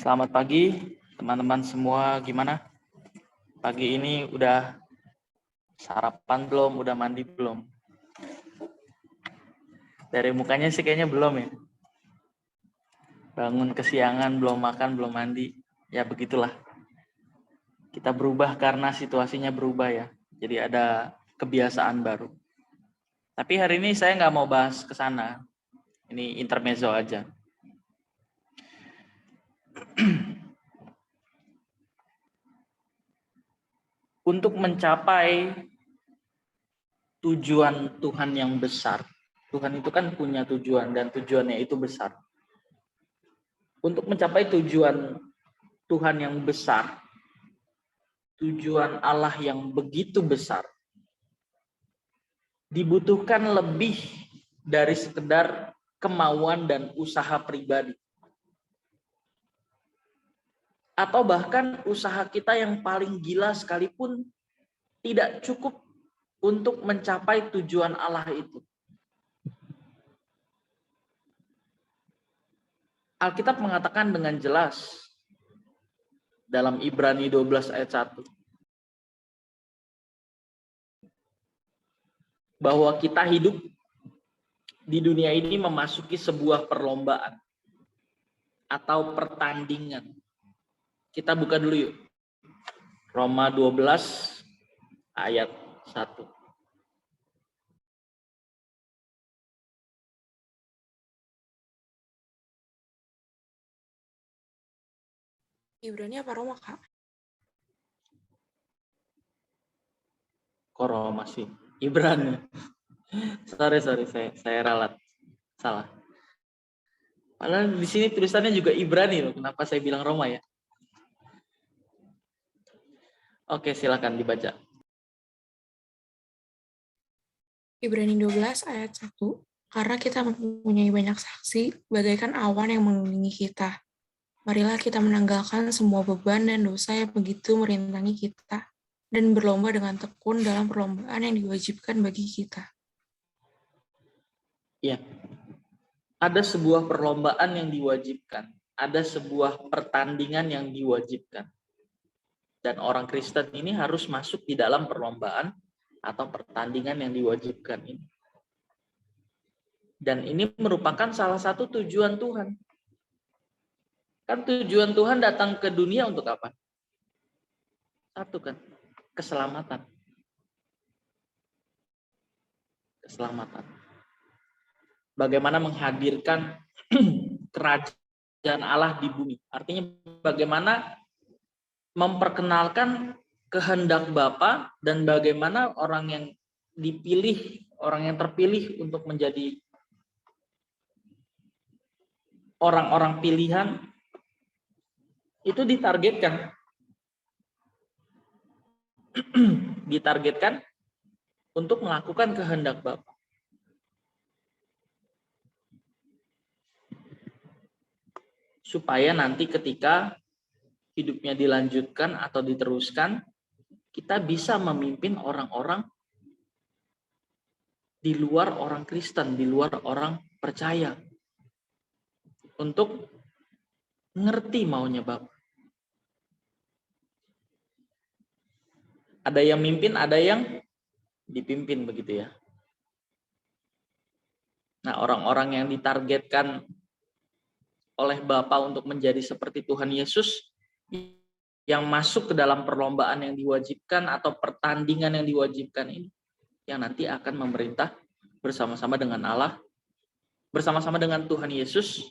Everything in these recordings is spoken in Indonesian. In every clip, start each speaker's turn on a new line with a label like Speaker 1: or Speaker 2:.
Speaker 1: Selamat pagi, teman-teman semua. Gimana? Pagi ini udah sarapan belum? Udah mandi belum? Dari mukanya sih kayaknya belum ya. Bangun kesiangan, belum makan, belum mandi. Ya begitulah. Kita berubah karena situasinya berubah ya. Jadi ada kebiasaan baru. Tapi hari ini saya nggak mau bahas ke sana. Ini intermezzo aja. Untuk mencapai tujuan Tuhan yang besar. Tuhan itu kan punya tujuan dan tujuannya itu besar. Untuk mencapai tujuan Tuhan yang besar, tujuan Allah yang begitu besar, dibutuhkan lebih dari sekedar kemauan dan usaha pribadi. Atau bahkan usaha kita yang paling gila sekalipun tidak cukup untuk mencapai tujuan Allah itu. Alkitab mengatakan dengan jelas dalam Ibrani 12 ayat 1 bahwa kita hidup di dunia ini memasuki sebuah perlombaan atau pertandingan. Kita buka dulu yuk. Roma 12 ayat 1.
Speaker 2: Ibrani apa Roma, Kak?
Speaker 1: Kok Roma sih? Ibrani. Sorry, saya ralat. Salah. Padahal di sini tulisannya juga Ibrani loh. Kenapa saya bilang Roma ya? Oke, silakan dibaca.
Speaker 2: Ibrani 12 ayat 1. Karena kita mempunyai banyak saksi, bagaikan awan yang mengelilingi kita. Marilah kita menanggalkan semua beban dan dosa yang begitu merintangi kita, dan berlomba dengan tekun dalam perlombaan yang diwajibkan bagi kita.
Speaker 1: Ya, ada sebuah perlombaan yang diwajibkan. Ada sebuah pertandingan yang diwajibkan. Dan orang Kristen ini harus masuk di dalam perlombaan atau pertandingan yang diwajibkan ini. Dan ini merupakan salah satu tujuan Tuhan. Kan tujuan Tuhan datang ke dunia untuk apa? Satu kan, keselamatan. Keselamatan. Bagaimana menghadirkan kerajaan Allah di bumi. Artinya bagaimana memperkenalkan kehendak Bapa dan bagaimana orang yang dipilih, orang yang terpilih untuk menjadi orang-orang pilihan itu ditargetkan. Ditargetkan untuk melakukan kehendak Bapa. Supaya nanti ketika hidupnya dilanjutkan atau diteruskan, kita bisa memimpin orang-orang di luar orang Kristen, di luar orang percaya. Untuk ngerti maunya Bapa. Ada yang mimpin, ada yang dipimpin begitu ya. Nah, orang-orang yang ditargetkan oleh Bapa untuk menjadi seperti Tuhan Yesus yang masuk ke dalam perlombaan yang diwajibkan atau pertandingan yang diwajibkan ini yang nanti akan memerintah bersama-sama dengan Allah, bersama-sama dengan Tuhan Yesus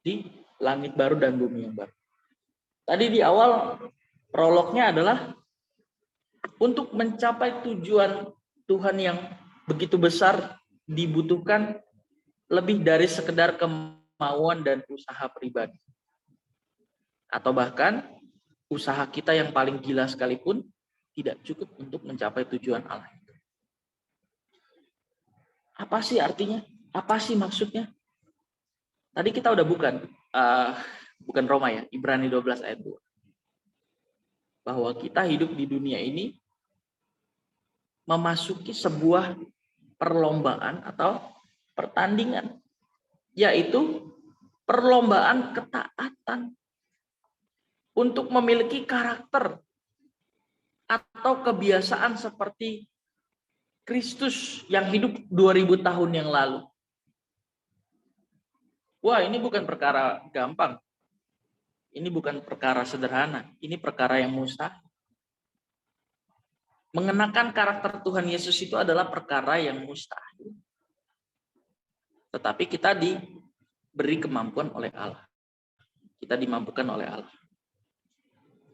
Speaker 1: di langit baru dan bumi yang baru. Tadi di awal prolognya adalah untuk mencapai tujuan Tuhan yang begitu besar dibutuhkan lebih dari sekedar kemauan dan usaha pribadi. Atau bahkan usaha kita yang paling gila sekalipun tidak cukup untuk mencapai tujuan Allah. Apa sih artinya? Apa sih maksudnya? Tadi kita udah bukan Roma ya, Ibrani 12 ayat 2. Bahwa kita hidup di dunia ini memasuki sebuah perlombaan atau pertandingan, yaitu perlombaan ketaatan untuk memiliki karakter atau kebiasaan seperti Kristus yang hidup 2000 tahun yang lalu. Wah, ini bukan perkara gampang. Ini bukan perkara sederhana. Ini perkara yang mustahil. Mengenakan karakter Tuhan Yesus itu adalah perkara yang mustahil. Tetapi kita diberi kemampuan oleh Allah. Kita dimampukan oleh Allah.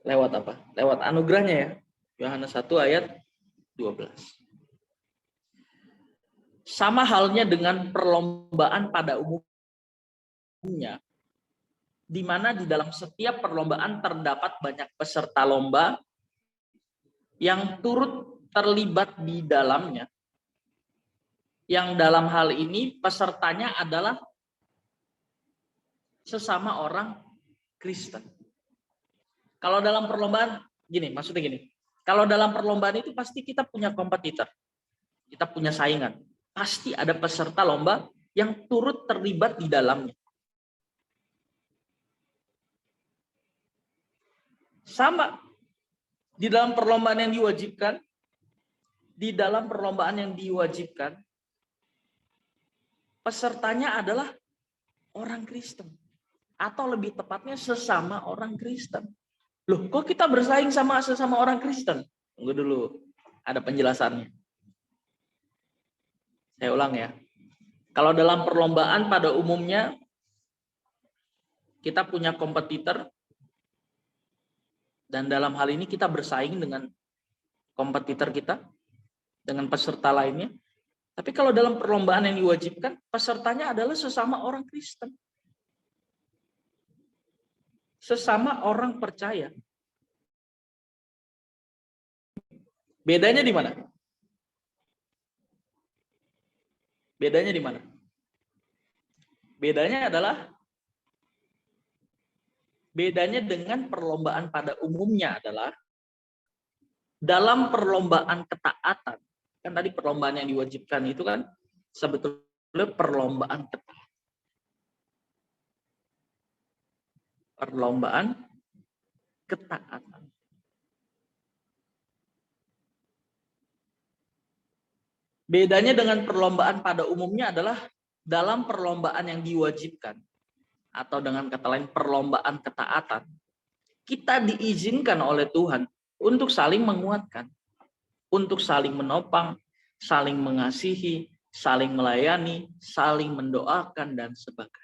Speaker 1: Lewat apa? Lewat anugerahnya ya. Yohanes 1 ayat 12. Sama halnya dengan perlombaan pada umumnya, di mana di dalam setiap perlombaan terdapat banyak peserta lomba yang turut terlibat di dalamnya. Yang dalam hal ini pesertanya adalah sesama orang Kristen. Kalau dalam perlombaan, maksudnya gini. Kalau dalam perlombaan itu pasti kita punya kompetitor. Kita punya saingan. Pasti ada peserta lomba yang turut terlibat di dalamnya. Sama di dalam perlombaan yang diwajibkan, pesertanya adalah orang Kristen. Atau lebih tepatnya sesama orang Kristen. Loh, kok kita bersaing sama sesama orang Kristen? Tunggu dulu, ada penjelasannya. Saya ulang ya. Kalau dalam perlombaan pada umumnya, kita punya kompetitor, dan dalam hal ini kita bersaing dengan kompetitor kita, dengan peserta lainnya. Tapi kalau dalam perlombaan yang diwajibkan, pesertanya adalah sesama orang Kristen. Sesama orang percaya. Bedanya di mana? Bedanya di mana? Bedanya dengan perlombaan pada umumnya adalah dalam perlombaan ketaatan. Kan tadi perlombaan yang diwajibkan itu kan sebetulnya perlombaan ketaatan. Perlombaan ketaatan. Bedanya dengan perlombaan pada umumnya adalah dalam perlombaan yang diwajibkan, atau dengan kata lain perlombaan ketaatan, kita diizinkan oleh Tuhan untuk saling menguatkan, untuk saling menopang, saling mengasihi, saling melayani, saling mendoakan, dan sebagainya.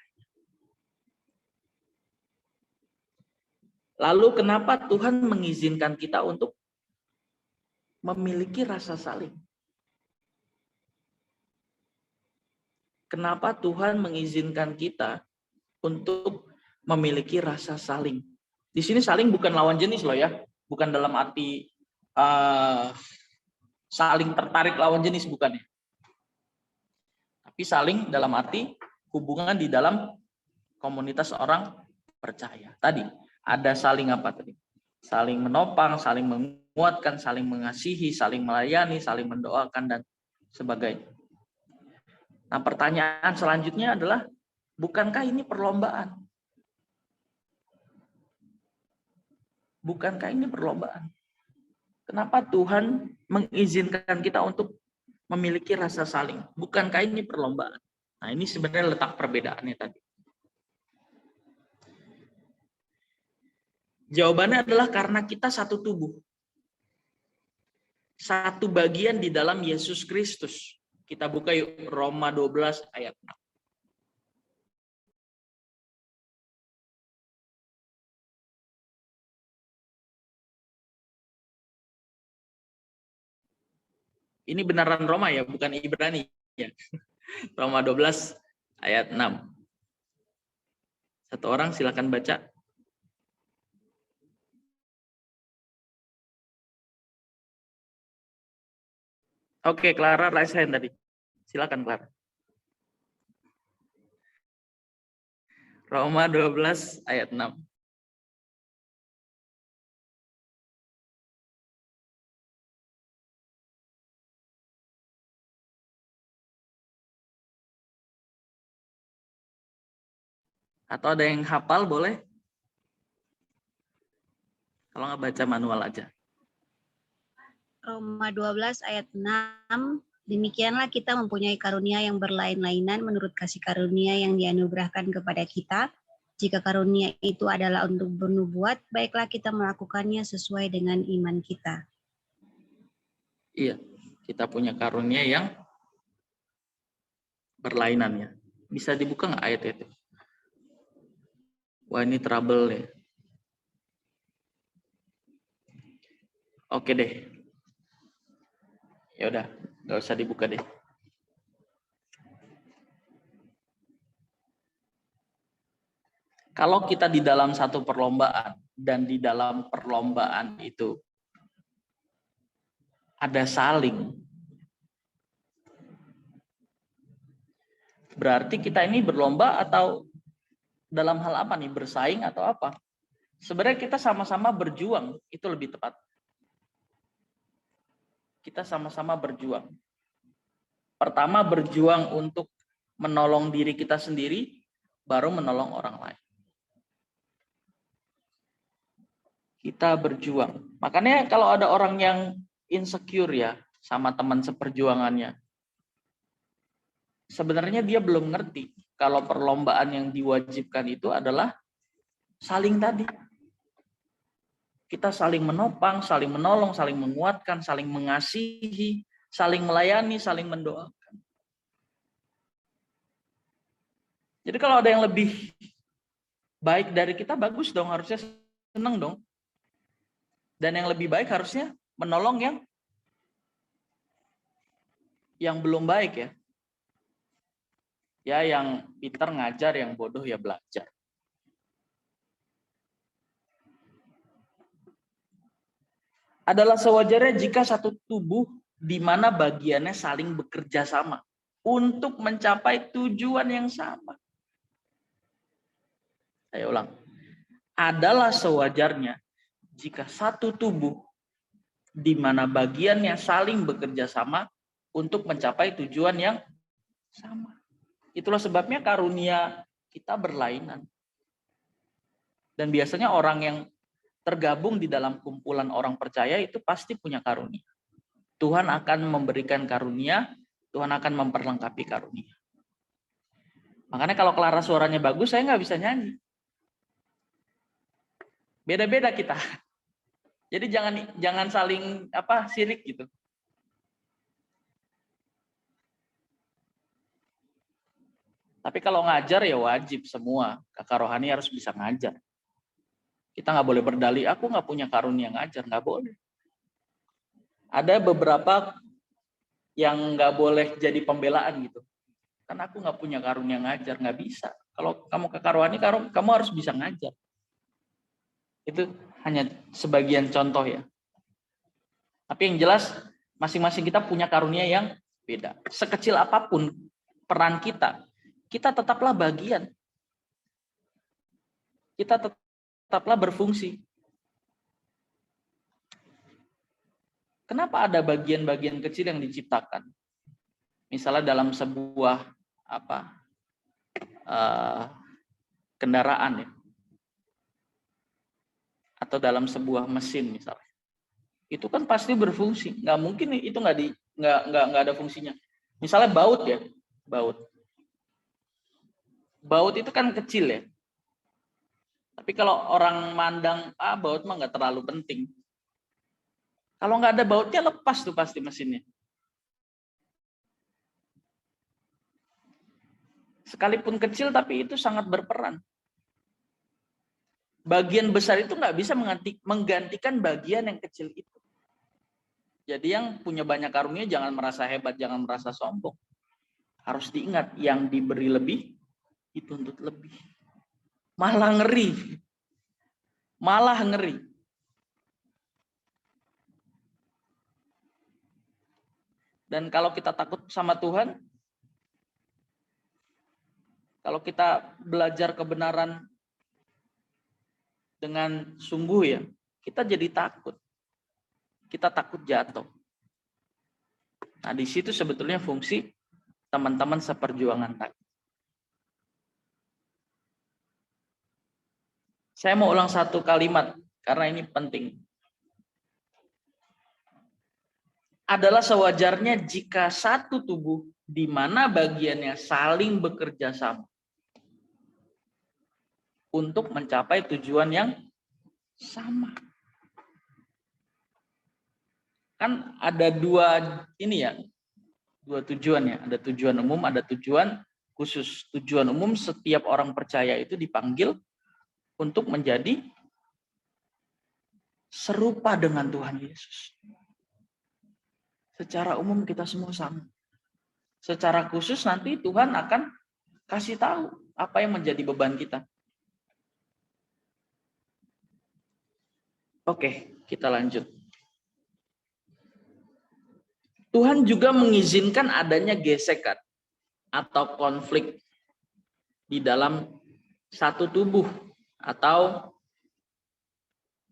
Speaker 1: Lalu kenapa Tuhan mengizinkan kita untuk memiliki rasa saling? Kenapa Tuhan mengizinkan kita untuk memiliki rasa saling? Di sini saling bukan lawan jenis loh ya, bukan dalam arti saling tertarik lawan jenis, bukan ya. Tapi saling dalam arti hubungan di dalam komunitas orang percaya. Tadi ada saling apa tadi? Saling menopang, saling menguatkan, saling mengasihi, saling melayani, saling mendoakan, dan sebagainya. Nah, pertanyaan selanjutnya adalah, bukankah ini perlombaan? Bukankah ini perlombaan? Kenapa Tuhan mengizinkan kita untuk memiliki rasa saling? Bukankah ini perlombaan? Nah, ini sebenarnya letak perbedaannya tadi. Jawabannya adalah karena kita satu tubuh. Satu bagian di dalam Yesus Kristus. Kita buka yuk Roma 12 ayat 6. Ini benaran Roma ya, bukan Ibrani ya. Roma 12 ayat 6. Satu orang silakan baca. Oke, Clara raise hand tadi. Silakan Clara. Roma 12 ayat 6. Atau ada yang hafal boleh? Kalau nggak baca manual aja.
Speaker 3: Roma 12 ayat 6, demikianlah kita mempunyai karunia yang berlain-lainan menurut kasih karunia yang dianugerahkan kepada kita. Jika karunia itu adalah untuk bernubuat, baiklah kita melakukannya sesuai dengan iman kita.
Speaker 1: Iya, kita punya karunia yang berlainan ya. Bisa dibuka nggak ayat itu? Wah, ini trouble ya. Oke deh. Ya udah, nggak usah dibuka deh. Kalau kita di dalam satu perlombaan dan di dalam perlombaan itu ada saling, berarti kita ini berlomba atau dalam hal apa nih? Bersaing atau apa? Sebenarnya kita sama-sama berjuang, itu lebih tepat. Kita sama-sama berjuang. Pertama berjuang untuk menolong diri kita sendiri, baru menolong orang lain. Kita berjuang. Makanya kalau ada orang yang insecure ya sama teman seperjuangannya, sebenarnya dia belum ngerti kalau perlombaan yang diwajibkan itu adalah saling tadi. Kita saling menopang, saling menolong, saling menguatkan, saling mengasihi, saling melayani, saling mendoakan. Jadi kalau ada yang lebih baik dari kita, bagus dong, harusnya senang dong. Dan yang lebih baik harusnya menolong yang belum baik ya. Ya yang pintar ngajar, yang bodoh ya belajar. Adalah sewajarnya jika satu tubuh di mana bagiannya saling bekerja sama untuk mencapai tujuan yang sama. Saya ulang. Adalah sewajarnya jika satu tubuh di mana bagiannya saling bekerja sama untuk mencapai tujuan yang sama. Itulah sebabnya karunia kita berlainan. Dan biasanya orang yang tergabung di dalam kumpulan orang percaya itu pasti punya karunia. Tuhan akan memberikan karunia, Tuhan akan memperlengkapi karunia. Makanya kalau Clara suaranya bagus, saya nggak bisa nyanyi. Beda-beda kita. Jadi jangan saling sirik gitu. Tapi kalau ngajar ya wajib semua. Kakak rohani harus bisa ngajar. Kita nggak boleh berdalih, aku nggak punya karunia ngajar, nggak boleh. Ada beberapa yang nggak boleh jadi pembelaan gitu. Karena aku nggak punya karunia ngajar, nggak bisa. Kalau kamu kakak rohani, kamu harus bisa ngajar. Itu hanya sebagian contoh ya. Tapi yang jelas, masing-masing kita punya karunia yang beda. Sekecil apapun peran kita tetaplah bagian. Kita tetaplah berfungsi. Kenapa ada bagian-bagian kecil yang diciptakan? Misalnya dalam sebuah kendaraan ya, atau dalam sebuah mesin misalnya, itu kan pasti berfungsi. Nggak mungkin itu nggak ada fungsinya. Misalnya baut ya, baut itu kan kecil ya. Tapi kalau orang mandang baut mah nggak terlalu penting. Kalau nggak ada bautnya lepas tuh pasti mesinnya. Sekalipun kecil tapi itu sangat berperan. Bagian besar itu nggak bisa menggantikan bagian yang kecil itu. Jadi yang punya banyak karunia jangan merasa hebat, jangan merasa sombong. Harus diingat, yang diberi lebih, dituntut lebih. Malah ngeri. Dan kalau kita takut sama Tuhan, kalau kita belajar kebenaran dengan sungguh ya, kita jadi takut. Kita takut jatuh. Nah, di situ sebetulnya fungsi teman-teman seperjuangan tadi. Saya mau ulang satu kalimat karena ini penting. Adalah sewajarnya jika satu tubuh di mana bagiannya saling bekerja sama untuk mencapai tujuan yang sama. Kan ada dua tujuan ya. Ada tujuan umum, ada tujuan khusus. Tujuan umum setiap orang percaya itu dipanggil untuk menjadi serupa dengan Tuhan Yesus. Secara umum kita semua sama. Secara khusus nanti Tuhan akan kasih tahu apa yang menjadi beban kita. Oke, kita lanjut. Tuhan juga mengizinkan adanya gesekan atau konflik di dalam satu tubuh atau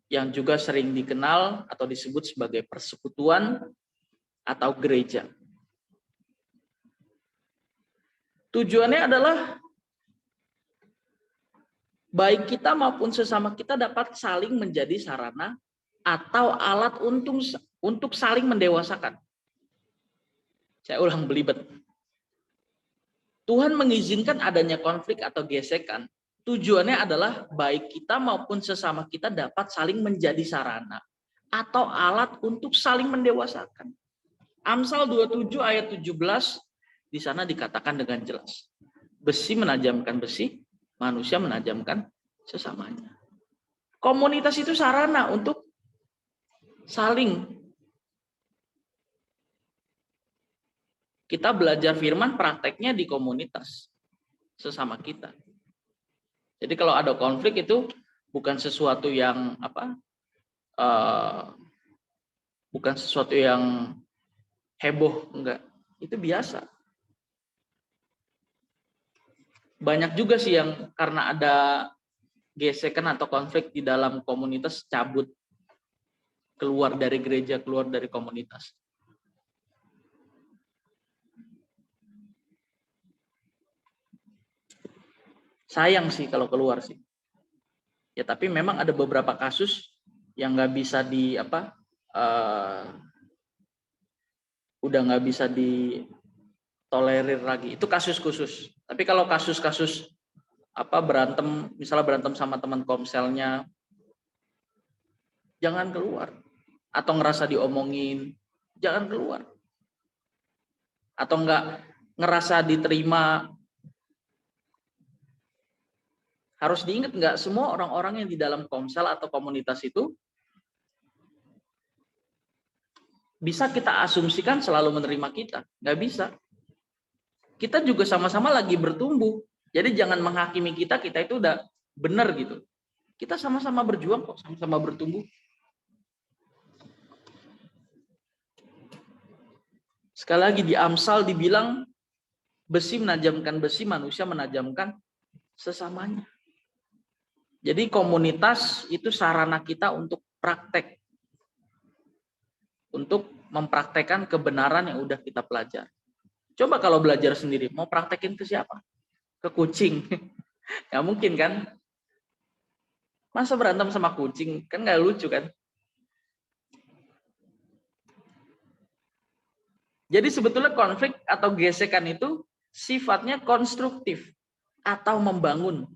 Speaker 1: yang juga sering dikenal atau disebut sebagai persekutuan atau gereja. Tujuannya adalah baik kita maupun sesama kita dapat saling menjadi sarana atau alat untuk saling mendewasakan. Saya ulang belibet. Tuhan mengizinkan adanya konflik atau gesekan. Tujuannya adalah baik kita maupun sesama kita dapat saling menjadi sarana atau alat untuk saling mendewasakan. Amsal 27 ayat 17 di sana dikatakan dengan jelas. Besi menajamkan besi, manusia menajamkan sesamanya. Komunitas itu sarana untuk saling. Kita belajar firman prakteknya di komunitas sesama kita. Jadi kalau ada konflik itu bukan sesuatu yang bukan sesuatu yang heboh, enggak. Itu biasa. Banyak juga sih yang karena ada gesekan atau konflik di dalam komunitas cabut, keluar dari gereja, keluar dari komunitas. Sayang sih kalau keluar sih. Ya tapi memang ada beberapa kasus yang nggak bisa udah nggak bisa ditolerir lagi. Itu kasus khusus. Tapi kalau kasus-kasus berantem, misalnya berantem sama teman komselnya, jangan keluar. Atau ngerasa diomongin, jangan keluar. Atau nggak ngerasa diterima. Harus diingat nggak semua orang-orang yang di dalam komsel atau komunitas itu bisa kita asumsikan selalu menerima kita. Nggak bisa. Kita juga sama-sama lagi bertumbuh. Jadi jangan menghakimi kita itu udah benar gitu. Kita sama-sama berjuang kok, sama-sama bertumbuh. Sekali lagi di Amsal dibilang besi menajamkan besi, manusia menajamkan sesamanya. Jadi komunitas itu sarana kita untuk praktek. Untuk mempraktekkan kebenaran yang udah kita pelajari. Coba kalau belajar sendiri, mau praktekin ke siapa? Ke kucing. Nggak mungkin kan? Masa berantem sama kucing? Kan nggak lucu kan? Jadi sebetulnya konflik atau gesekan itu sifatnya konstruktif atau membangun.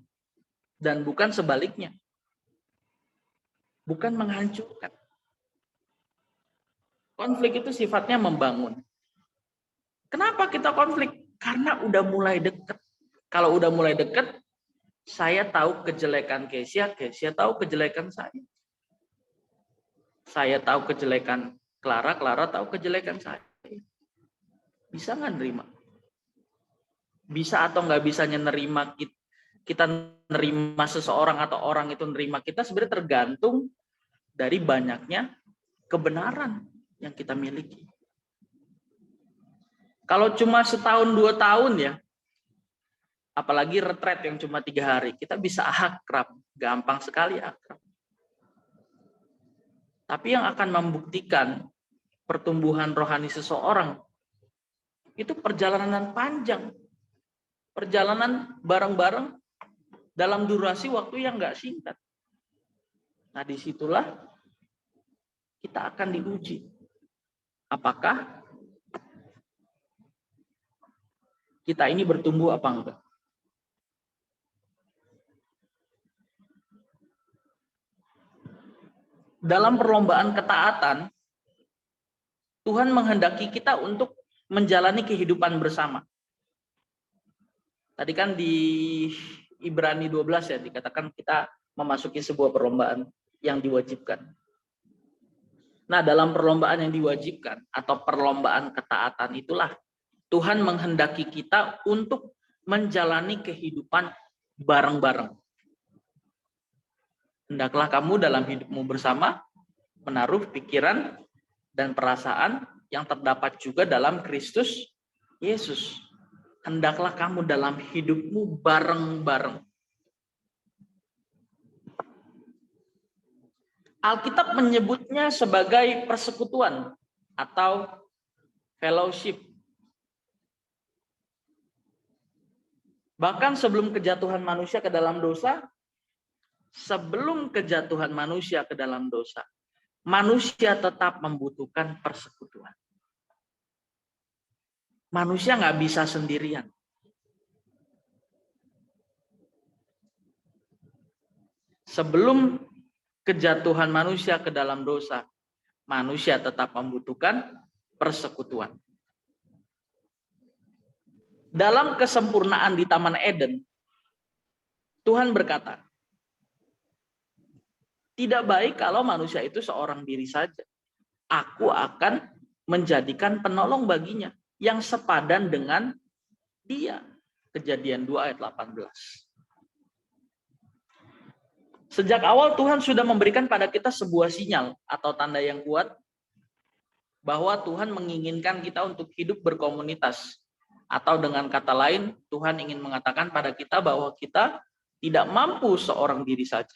Speaker 1: Dan bukan sebaliknya. Bukan menghancurkan. Konflik itu sifatnya membangun. Kenapa kita konflik? Karena udah mulai dekat. Kalau udah mulai dekat, saya tahu kejelekan Kesia tahu kejelekan saya. Saya tahu kejelekan Clara tahu kejelekan saya. Bisa nggak nerima? Bisa atau nggak bisanya nerima kita nerima seseorang atau orang itu nerima kita sebenarnya tergantung dari banyaknya kebenaran yang kita miliki. Kalau cuma setahun 2 tahun ya, apalagi retret yang cuma 3 hari, kita bisa akrab, gampang sekali akrab. Tapi yang akan membuktikan pertumbuhan rohani seseorang itu perjalanan panjang, perjalanan bareng-bareng dalam durasi waktu yang nggak singkat. Nah, disitulah kita akan diuji. Apakah kita ini bertumbuh apa enggak? Dalam perlombaan ketaatan, Tuhan menghendaki kita untuk menjalani kehidupan bersama. Tadi kan di Ibrani 12 ya dikatakan kita memasuki sebuah perlombaan yang diwajibkan. Nah, dalam perlombaan yang diwajibkan atau perlombaan ketaatan itulah Tuhan menghendaki kita untuk menjalani kehidupan bareng-bareng. Hendaklah kamu dalam hidupmu bersama menaruh pikiran dan perasaan yang terdapat juga dalam Kristus Yesus. Hendaklah kamu dalam hidupmu bareng-bareng. Alkitab menyebutnya sebagai persekutuan atau fellowship. Bahkan sebelum kejatuhan manusia ke dalam dosa, manusia tetap membutuhkan persekutuan. Manusia nggak bisa sendirian. Sebelum kejatuhan manusia ke dalam dosa, manusia tetap membutuhkan persekutuan. Dalam kesempurnaan di Taman Eden, Tuhan berkata, tidak baik kalau manusia itu seorang diri saja. Aku akan menjadikan penolong baginya yang sepadan dengan dia. Kejadian 2 ayat 18. Sejak awal Tuhan sudah memberikan pada kita sebuah sinyal atau tanda yang kuat bahwa Tuhan menginginkan kita untuk hidup berkomunitas. Atau dengan kata lain, Tuhan ingin mengatakan pada kita bahwa kita tidak mampu seorang diri saja.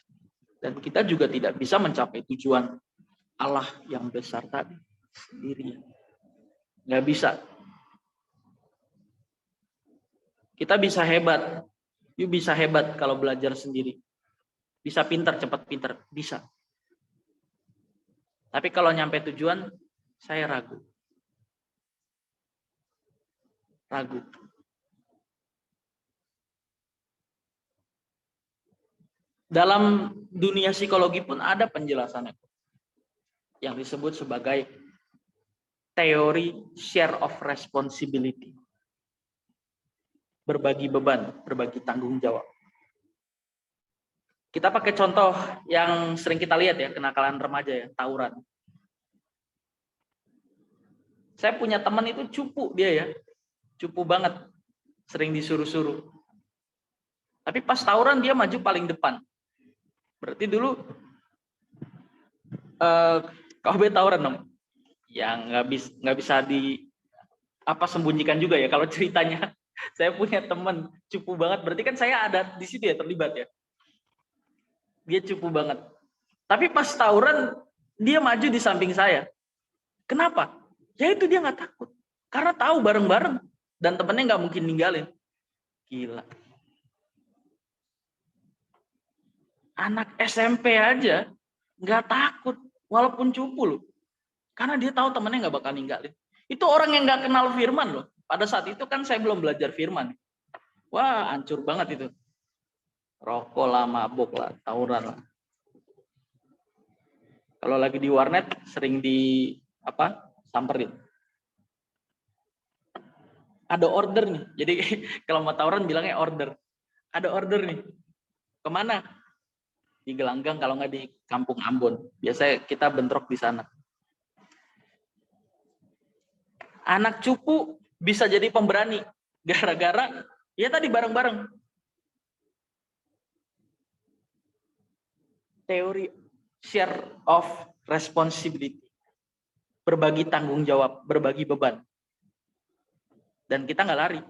Speaker 1: Dan kita juga tidak bisa mencapai tujuan Allah yang besar tadi sendirian. Nggak bisa. Kita bisa hebat. You bisa hebat kalau belajar sendiri. Bisa pintar, cepat pintar. Bisa. Tapi kalau nyampe tujuan, saya ragu. Ragu. Dalam dunia psikologi pun ada penjelasannya yang disebut sebagai teori share of responsibility. Berbagi beban, berbagi tanggung jawab. Kita pakai contoh yang sering kita lihat ya, kenakalan remaja ya, tawuran. Saya punya teman itu cupu dia ya, cupu banget, sering disuruh-suruh. Tapi pas tawuran dia maju paling depan. Berarti dulu KOB tawuran dong. Yang nggak bisa sembunyikan juga ya kalau ceritanya. Saya punya teman cupu banget. Berarti kan saya ada di situ ya, terlibat ya. Dia cupu banget. Tapi pas tawuran dia maju di samping saya. Kenapa? Ya itu dia nggak takut. Karena tahu bareng-bareng dan temennya nggak mungkin ninggalin. Gila. Anak SMP aja nggak takut walaupun cupu loh. Karena dia tahu temennya nggak bakal ninggalin. Itu orang yang nggak kenal firman loh. Pada saat itu kan saya belum belajar firman. Wah, hancur banget itu. Rokok lah, mabuk lah, tawuran lah. Kalau lagi di warnet sering samperin. Ada order nih. Jadi kalau mau tawuran bilangnya order. Ada order nih. Kemana? Di Gelanggang, kalau nggak di Kampung Ambon. Biasanya kita bentrok di sana. Anak cupu bisa jadi pemberani. Gara-gara, ya tadi bareng-bareng. Teori share of responsibility. Berbagi tanggung jawab, berbagi beban. Dan kita nggak lari.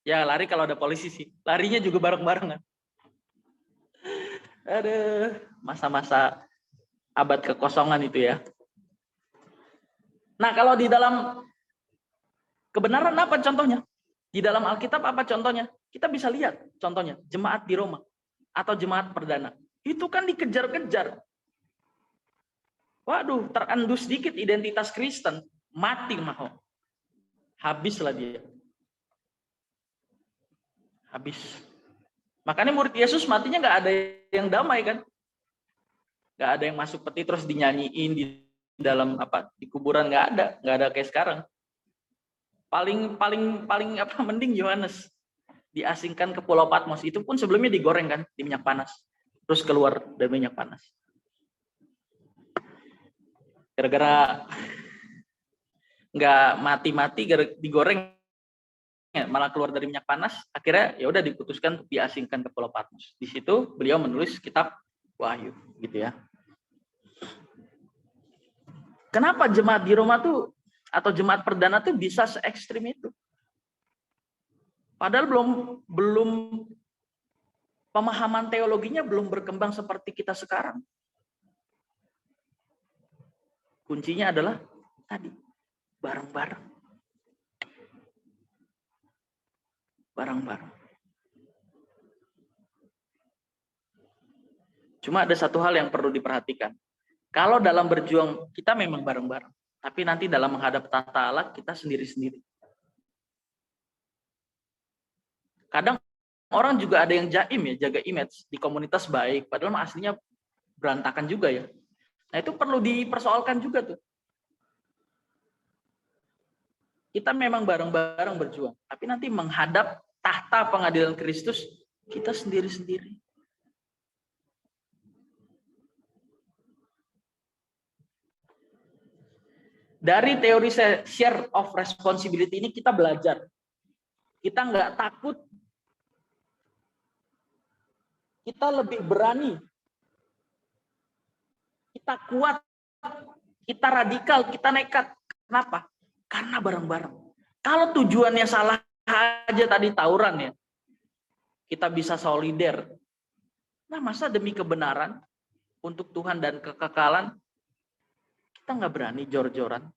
Speaker 1: Ya lari kalau ada polisi sih. Larinya juga bareng-barengan. Aduh, masa-masa abad kekosongan itu ya. Nah, kalau di dalam kebenaran apa contohnya? Di dalam Alkitab apa contohnya? Kita bisa lihat contohnya, jemaat di Roma atau jemaat perdana. Itu kan dikejar-kejar. Waduh, terendus sedikit identitas Kristen, mati mau. Habislah dia. Habis. Makanya murid Yesus matinya nggak ada yang damai kan? Nggak ada yang masuk peti terus dinyanyiin di dalam di kuburan, nggak ada kayak sekarang. Paling mending Yohanes diasingkan ke Pulau Patmos, itu pun sebelumnya digoreng kan di minyak panas, terus keluar dari minyak panas. Gara-gara nggak mati-mati, digoreng malah keluar dari minyak panas, akhirnya ya udah diputuskan untuk diasingkan ke Pulau Patmos. Di situ beliau menulis kitab Wahyu, gitu ya. Kenapa jemaat di Roma tuh atau jemaat perdana tuh bisa se-ekstrim itu? Padahal belum pemahaman teologinya belum berkembang seperti kita sekarang. Kuncinya adalah tadi bareng-bareng. Bareng-bareng. Cuma ada satu hal yang perlu diperhatikan. Kalau dalam berjuang kita memang bareng-bareng, tapi nanti dalam menghadap tahta Allah kita sendiri-sendiri. Kadang orang juga ada yang jaim ya, jaga image di komunitas baik, padahal aslinya berantakan juga ya. Nah itu perlu dipersoalkan juga tuh. Kita memang bareng-bareng berjuang, tapi nanti menghadap tahta pengadilan Kristus kita sendiri-sendiri. Dari teori share of responsibility ini kita belajar. Kita nggak takut. Kita lebih berani. Kita kuat. Kita radikal. Kita nekat. Kenapa? Karena bareng-bareng. Kalau tujuannya salah aja tadi tawuran ya. Kita bisa solider. Nah masa demi kebenaran untuk Tuhan dan kekekalan kita nggak berani jor-joran.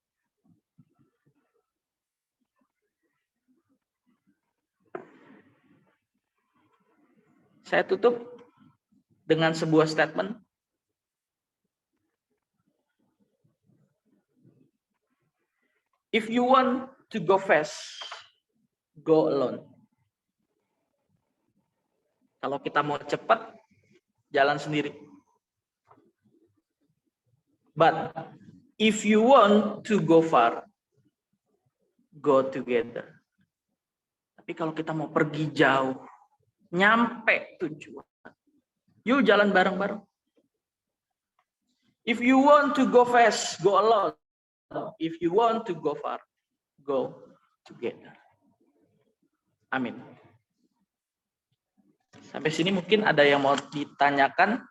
Speaker 1: Saya tutup dengan sebuah statement. If you want to go fast, go alone. Kalau kita mau cepat, jalan sendiri. But if you want to go far, go together. Tapi kalau kita mau pergi jauh, nyampe tujuan, yuk jalan bareng-bareng. If you want to go fast, go alone. If you want to go far, go together. Amin. Sampai sini mungkin ada yang mau ditanyakan.